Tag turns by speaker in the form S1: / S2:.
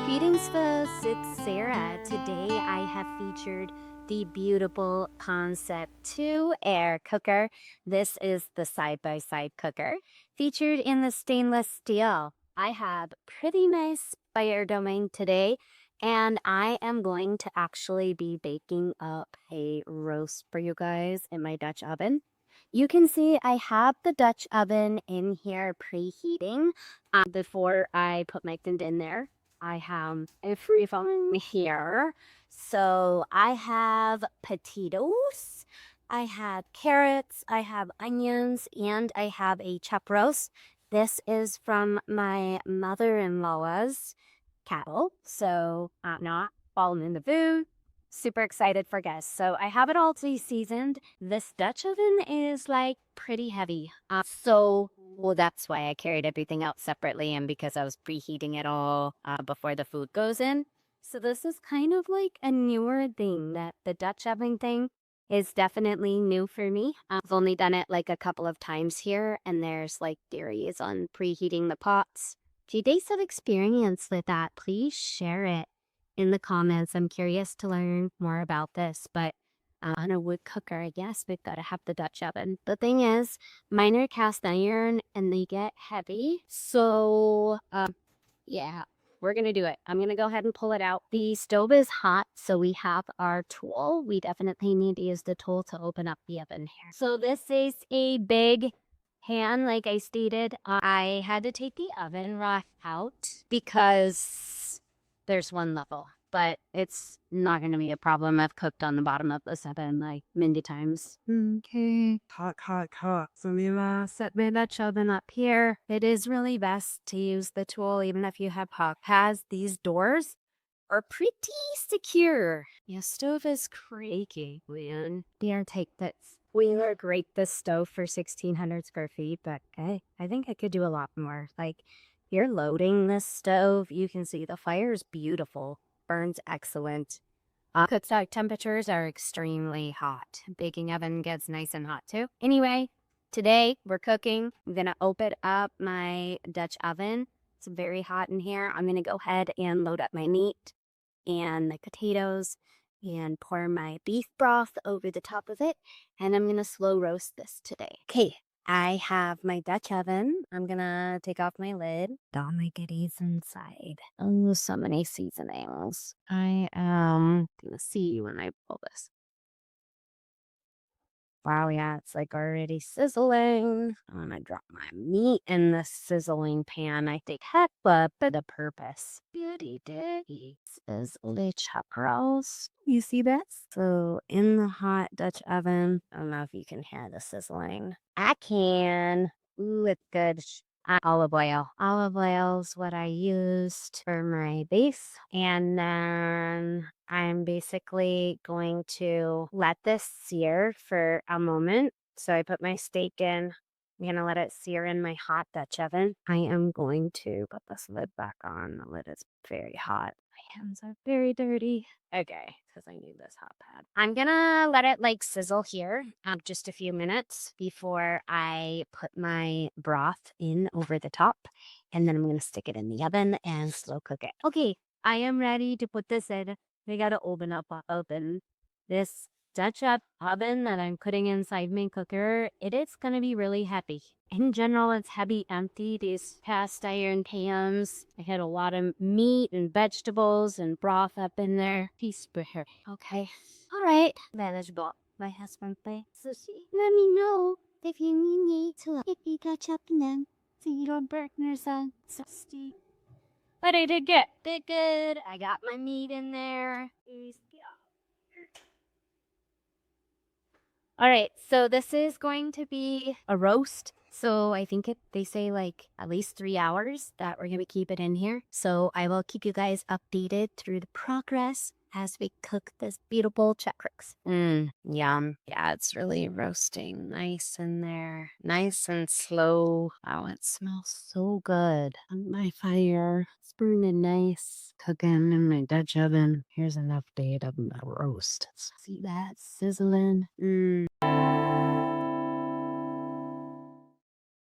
S1: Greetings, folks. It's Sarah. Today I have featured the beautiful Concept 2 air cooker. This is the side-by-side cooker featured in the stainless steel. I have pretty nice fire domain today, and I am going to actually be baking up a roast for you guys in my Dutch oven. You can see I have the Dutch oven in here preheating before I put my thing in there. I have a free phone here. So I have potatoes, I have carrots, I have onions, and I have a chop roast. This is from my mother-in-law's cattle. So I'm not falling in the food. Super excited for guests. So I have it all seasoned. This Dutch oven is like pretty heavy. Well, that's why I carried everything out separately and because I was preheating it all before the food goes in. So this is kind of like a newer thing. That the Dutch oven thing is definitely new for me. I've only done it like a couple of times here, and there's like theories on preheating the pots. If you guys have experience with that, please share it in the comments. I'm curious to learn more about this, but on a wood cooker, I guess we've got to have the Dutch oven. The thing is, mine are cast iron and they get heavy. So, yeah, we're going to do it. I'm going to go ahead and pull it out. The stove is hot, so we have our tool. We definitely need to use the tool to open up the oven here. So this is a big pan, like I stated. I had to take the oven rack out because there's one level, but it's not going to be a problem. I've cooked on the bottom of this oven like many times. Okay, hot. So we set my Dutch oven up here. It is really best to use the tool, even if you have hot pads. These doors are pretty secure. Your stove is creaky, man. Dear, take this. We are great this stove for 1,600 square feet, but hey, I think I could do a lot more. Like, you're loading this stove, you can see the fire is beautiful, burns excellent. Cooktop temperatures are extremely hot. Baking oven gets nice and hot too. Anyway, today we're cooking. I'm gonna open up my Dutch oven. It's very hot in here. I'm gonna go ahead and load up my meat and the potatoes and pour my beef broth over the top of it. And I'm gonna slow roast this today. Okay, I have my Dutch oven. I'm gonna take off my lid. All my goodies inside. Oh, so many seasonings. I am gonna see when I pull this. Wow, yeah, it's like already sizzling. I'm gonna drop my meat in the sizzling pan. I think heck but for the purpose. Beauty day. Sizzly chop rolls. You see that? So in the hot Dutch oven, I don't know if you can hear the sizzling. I can. Ooh, it's good. Olive oil. Olive oil is what I used for my base. And then I'm basically going to let this sear for a moment. So I put my steak in. I'm going to let it sear in my hot Dutch oven. I am going to put this lid back on. The lid is very hot. My hands are very dirty. Okay, because I need this hot pad. I'm gonna let it like sizzle here just a few minutes before I put my broth in over the top. And then I'm gonna stick it in the oven and slow cook it. Okay, I am ready to put this in. We gotta open this Dutch oven that I'm putting inside my cooker. It is gonna be really heavy. In general, it's heavy empty. These cast iron pans. I had a lot of meat and vegetables and broth up in there. Piece of hair. Okay. All right. Manageable. My husband play sushi. Let me know if you need me to catch up in them so you don't burn yourself. But I did good. I got my meat in there. All right, so this is going to be a roast. So I think they say like at least 3 hours that we're going to keep it in here. So I will keep you guys updated through the progress as we cook this beautiful checkers. Yum. Yeah, it's really roasting nice in there. Nice and slow. Wow, it smells so good. On my fire, it's burning nice. Cooking in my Dutch oven. Here's an update of my roast. See that sizzling?